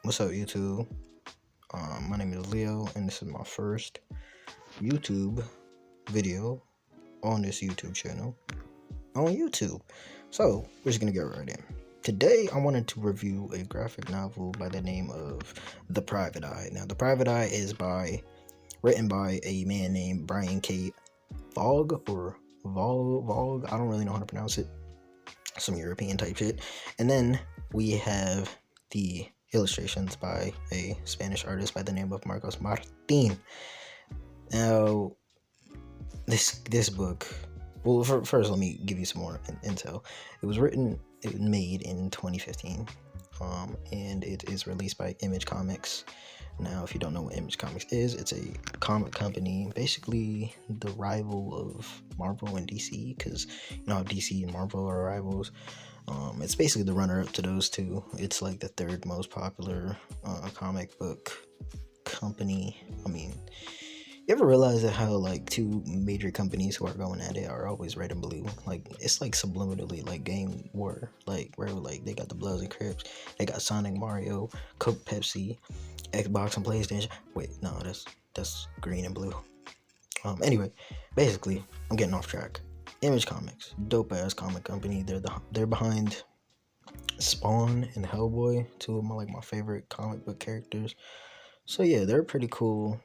What's up, YouTube? My name is Leo, and this is my first YouTube video on this YouTube channel on YouTube. So, we're just gonna get right in. Today, I wanted to review a graphic novel by the name of The Private Eye. Now, The Private Eye is written by a man named Brian K. Vaughn or Vogue. I don't really know how to pronounce it. Some European type shit. And then we have the illustrations by a Spanish artist by the name of Marcos Martin. Now, this book. Well, first, let me give you some more intel. It was made in 2015, and it is released by Image Comics. Now, if you don't know what Image Comics is, it's a comic company, basically the rival of Marvel and DC, because you know how DC and Marvel are rivals. It's basically the runner-up to those two. It's like the third most popular comic book company. I mean, you ever realize that how like two major companies who are going at it are always red and blue? Like it's like subliminally like game war. Like where like they got the Bloods and Crips, they got Sonic, Mario, Coke, Pepsi, Xbox, and PlayStation. Wait, no, that's green and blue. Anyway, basically, I'm getting off track. Image Comics, dope ass comic company. They're behind Spawn and Hellboy, two of my favorite comic book characters. So yeah, they're a pretty cool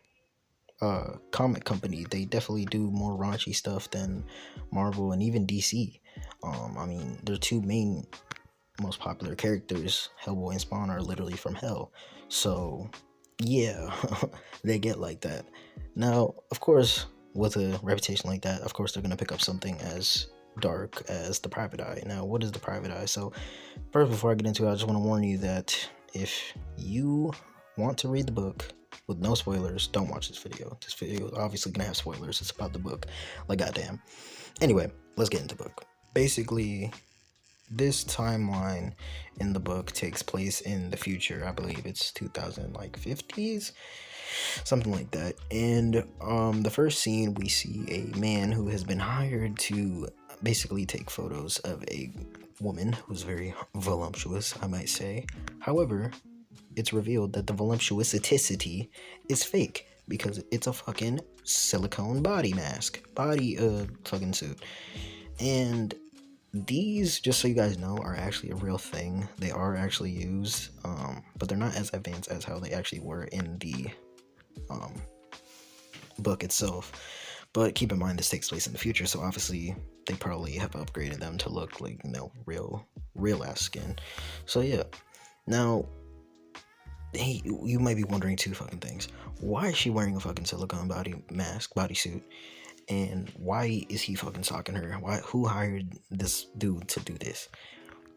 comic company. They definitely do more raunchy stuff than Marvel and even DC. I mean, their two main most popular characters, Hellboy and Spawn, are literally from hell. So yeah, they get like that. Now, of course, with a reputation like that, of course they're gonna pick up something as dark as The Private Eye. Now, what is The Private Eye? So first, before I get into it, I just want to warn you that if you want to read the book with no spoilers, don't watch this video. This video is obviously gonna have spoilers. It's about the book. Like, goddamn. Anyway, let's get into the book. Basically, this timeline in the book takes place in the future. I believe it's 2050s, something like that. And the first scene, we see a man who has been hired to basically take photos of a woman who's very voluptuous, I might say. However, it's revealed that the voluptuosity is fake because it's a fucking silicone body fucking suit. And these, just so you guys know, are actually a real thing. They are actually used, but they're not as advanced as how they actually were in the book itself. But keep in mind, this takes place in the future, so obviously they probably have upgraded them to look like, real ass skin. So yeah. Now, hey, you might be wondering two fucking things. Why is she wearing a fucking silicone bodysuit? And why is he fucking stalking her? Who hired this dude to do this?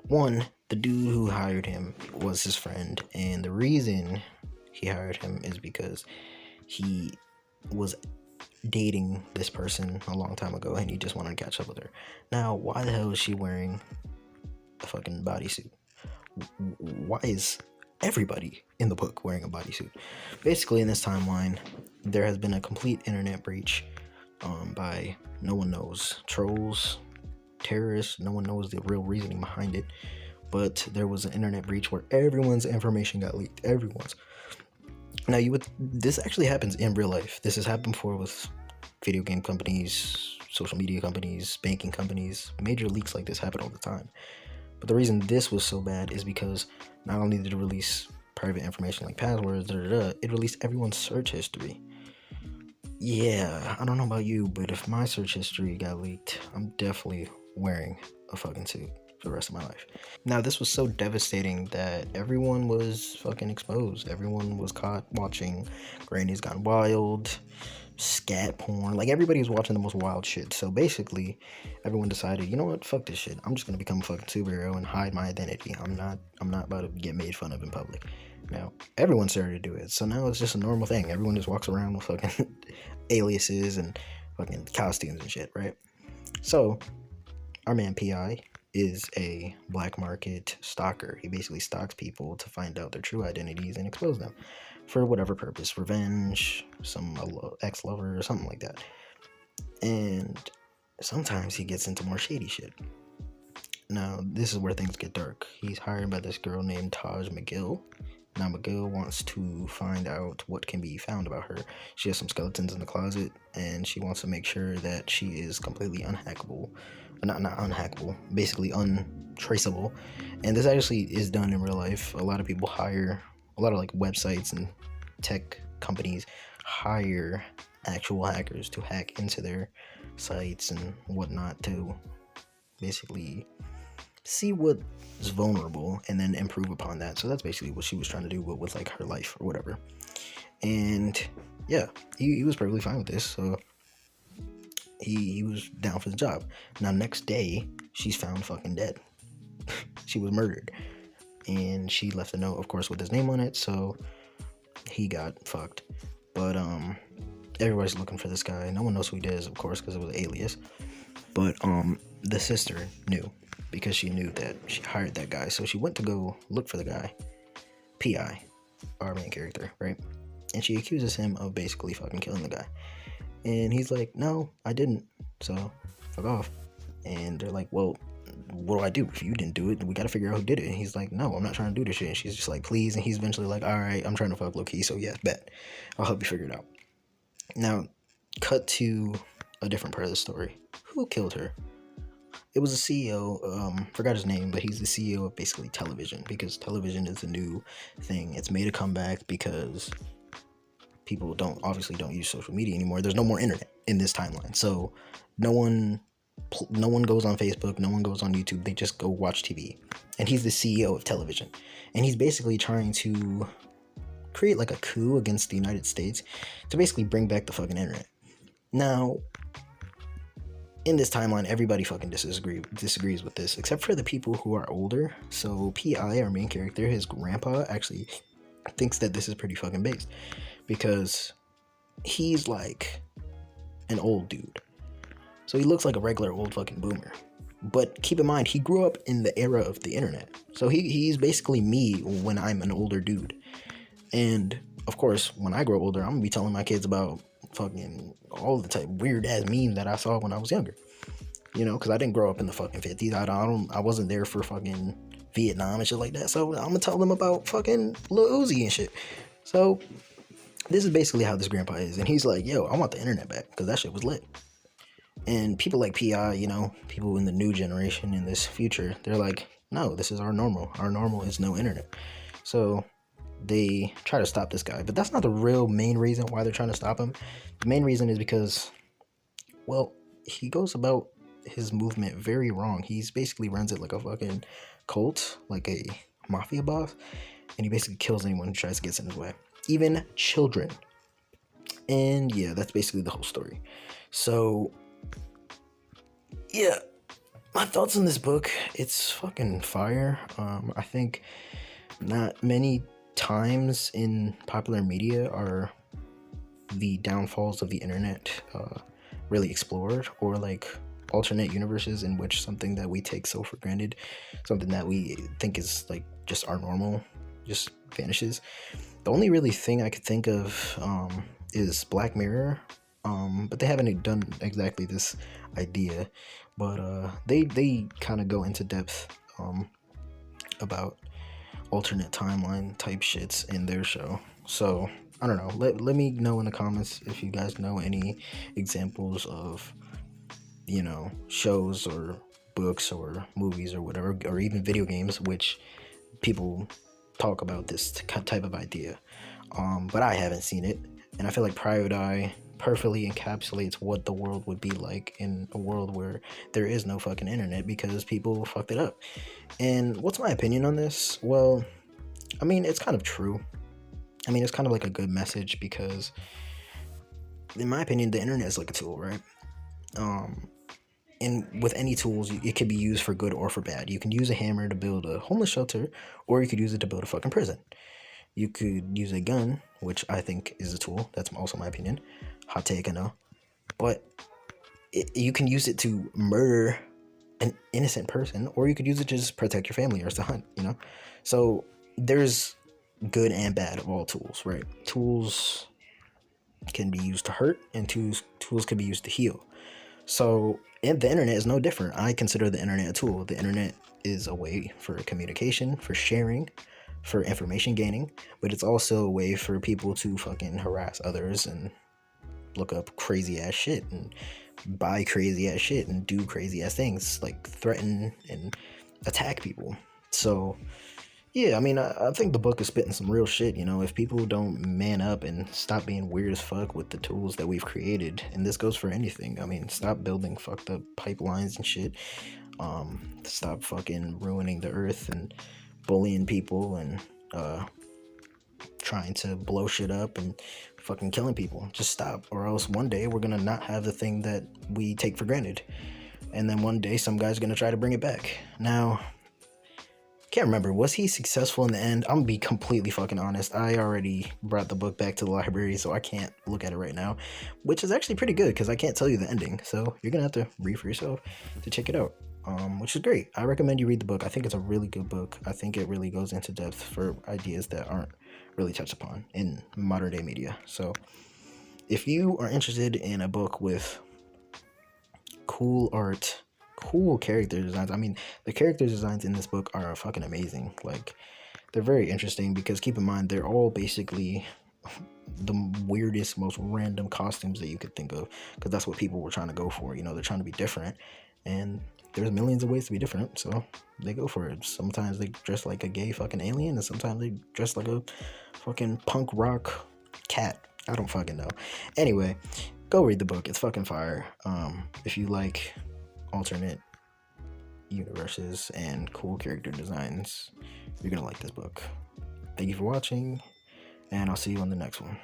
One, the dude who hired him was his friend, and the reason he hired him is because he was dating this person a long time ago, and he just wanted to catch up with her. Now, why the hell is she wearing a fucking bodysuit? Why is everybody in the book wearing a bodysuit? Basically, in this timeline, there has been a complete internet breach by no one knows, trolls, terrorists. No one knows the real reasoning behind it, but there was an internet breach where everyone's information got leaked. Everyone's. Now, this actually happens in real life. This has happened before with video game companies, social media companies, banking companies. Major leaks like this happen all the time. But the reason this was so bad is because not only did it release private information like passwords, it released everyone's search history. Yeah, I don't know about you, but if my search history got leaked, I'm definitely wearing a fucking suit for the rest of my life. Now, this was so devastating that everyone was fucking exposed. Everyone was caught watching Granny's Gone Wild, scat porn. Like, everybody was watching the most wild shit. So basically, everyone decided, you know what, fuck this shit. I'm just gonna become a fucking superhero and hide my identity. I'm not about to get made fun of in public. Now, everyone started to do it, so now it's just a normal thing. Everyone just walks around with fucking aliases and fucking costumes and shit, right? So, our man P.I. is a black market stalker. He basically stalks people to find out their true identities and expose them for whatever purpose, revenge, some ex-lover or something like that. And sometimes he gets into more shady shit. Now, this is where things get dark. He's hired by this girl named Taj McGill, Now Miguel wants to find out what can be found about her. She has some skeletons in the closet, and she wants to make sure that she is completely unhackable. Not unhackable, basically untraceable. And this actually is done in real life. A lot of people hire, a lot of like websites and tech companies hire actual hackers to hack into their sites and whatnot to basically see what's vulnerable and then improve upon that. So that's basically what she was trying to do with like her life or whatever. And yeah, he was perfectly fine with this. So he was down for the job. Now next day, she's found fucking dead. She was murdered. And she left a note, of course, with his name on it, so he got fucked. But everybody's looking for this guy. No one knows who he is, of course, because it was an alias. But the sister knew, because she knew that she hired that guy. So she went to go look for the guy, P.I., our main character, right? And she accuses him of basically fucking killing the guy. And he's like, no, I didn't. So fuck off. And they're like, well, what do I do? If you didn't do it, we gotta figure out who did it. And he's like, no, I'm not trying to do this shit. And she's just like, please. And he's eventually like, all right, I'm trying to fuck low-key. So yeah, bet. I'll help you figure it out. Now, cut to a different part of the story. Who killed her? It was a CEO, forgot his name, but he's the CEO of basically television, because television is a new thing. It's made a comeback because people obviously don't use social media anymore. There's no more internet in this timeline. So no one goes on Facebook, no one goes on YouTube, they just go watch TV. And he's the CEO of television. And he's basically trying to create like a coup against the United States to basically bring back the fucking internet. Now, in this timeline, everybody fucking disagrees with this, except for the people who are older. So P.I., our main character, his grandpa actually thinks that this is pretty fucking based, because he's like an old dude. So he looks like a regular old fucking boomer. But keep in mind, he grew up in the era of the internet. So he's basically me when I'm an older dude. And of course, when I grow older, I'm gonna be telling my kids about fucking all the type weird ass memes that I saw when I was younger. You know, because I didn't grow up in the fucking 50s. I wasn't there for fucking Vietnam and shit like that. So I'm gonna tell them about fucking Lil Uzi and shit. So this is basically how this grandpa is. And he's like, yo, I want the internet back, because that shit was lit. And people like P.I., you know, people in the new generation in this future, they're like, no, this is our normal. Our normal is no internet. So they try to stop this guy. But that's not the real main reason why they're trying to stop him. The main reason is because, well, he goes about his movement very wrong. He's basically runs it like a fucking cult, like a mafia boss. And he basically kills anyone who tries to get in his way. Even children. And yeah, that's basically the whole story. So yeah, my thoughts on this book, it's fucking fire. I think not many times in popular media are the downfalls of the internet really explored, or like alternate universes in which something that we take so for granted, something that we think is like just our normal, just vanishes. The only really thing I could think of is Black Mirror, but they haven't done exactly this idea. But they kind of go into depth about alternate timeline type shits in their show. So I don't know. Let me know in the comments if you guys know any examples of, you know, shows or books or movies or whatever, or even video games, which people talk about this type of idea. But I haven't seen it, and I feel like Private Eye perfectly encapsulates what the world would be like in a world where there is no fucking internet, because people fucked it up. And what's my opinion on this? Well, I mean, it's kind of true. I mean, it's kind of like a good message, because in my opinion, the internet is like a tool, right? And with any tools, it can be used for good or for bad. You can use a hammer to build a homeless shelter, or you could use it to build a fucking prison. You could use a gun, which I think is a tool. That's also my opinion. Hot take, I know. But you can use it to murder an innocent person, or you could use it to just protect your family or to hunt, you know? So there's good and bad of all tools, right? Tools can be used to hurt, and tools can be used to heal. So, and the internet is no different. I consider the internet a tool. The internet is a way for communication, for sharing, for information gaining, but it's also a way for people to fucking harass others and look up crazy ass shit and buy crazy ass shit and do crazy ass things, like threaten and attack people. So yeah, I mean, I think the book is spitting some real shit. If people don't man up and stop being weird as fuck with the tools that we've created, and this goes for anything. I mean, stop building fucked up pipelines and shit. Stop fucking ruining the earth and bullying people and trying to blow shit up and fucking killing people. Just stop, or else one day we're gonna not have the thing that we take for granted, and then one day some guy's gonna try to bring it back. Now, can't remember, was he successful in the end? I'm gonna be completely fucking honest. I already brought the book back to the library, so I can't look at it right now, which is actually pretty good because I can't tell you the ending. So you're gonna have to read for yourself to check it out, which is great. I recommend you read the book. I think it's a really good book. I think it really goes into depth for ideas that aren't really touched upon in modern day media. So if you are interested in a book with cool art, cool character designs. I mean, the character designs in this book are fucking amazing. Like, they're very interesting because keep in mind, they're all basically the weirdest, most random costumes that you could think of, because that's what people were trying to go for. They're trying to be different, and there's millions of ways to be different, so they go for it. Sometimes they dress like a gay fucking alien, and sometimes they dress like a fucking punk rock cat. I don't fucking know. Anyway, go read the book. It's fucking fire. If you like alternate universes and cool character designs, you're gonna like this book. Thank you for watching, and I'll see you on the next one.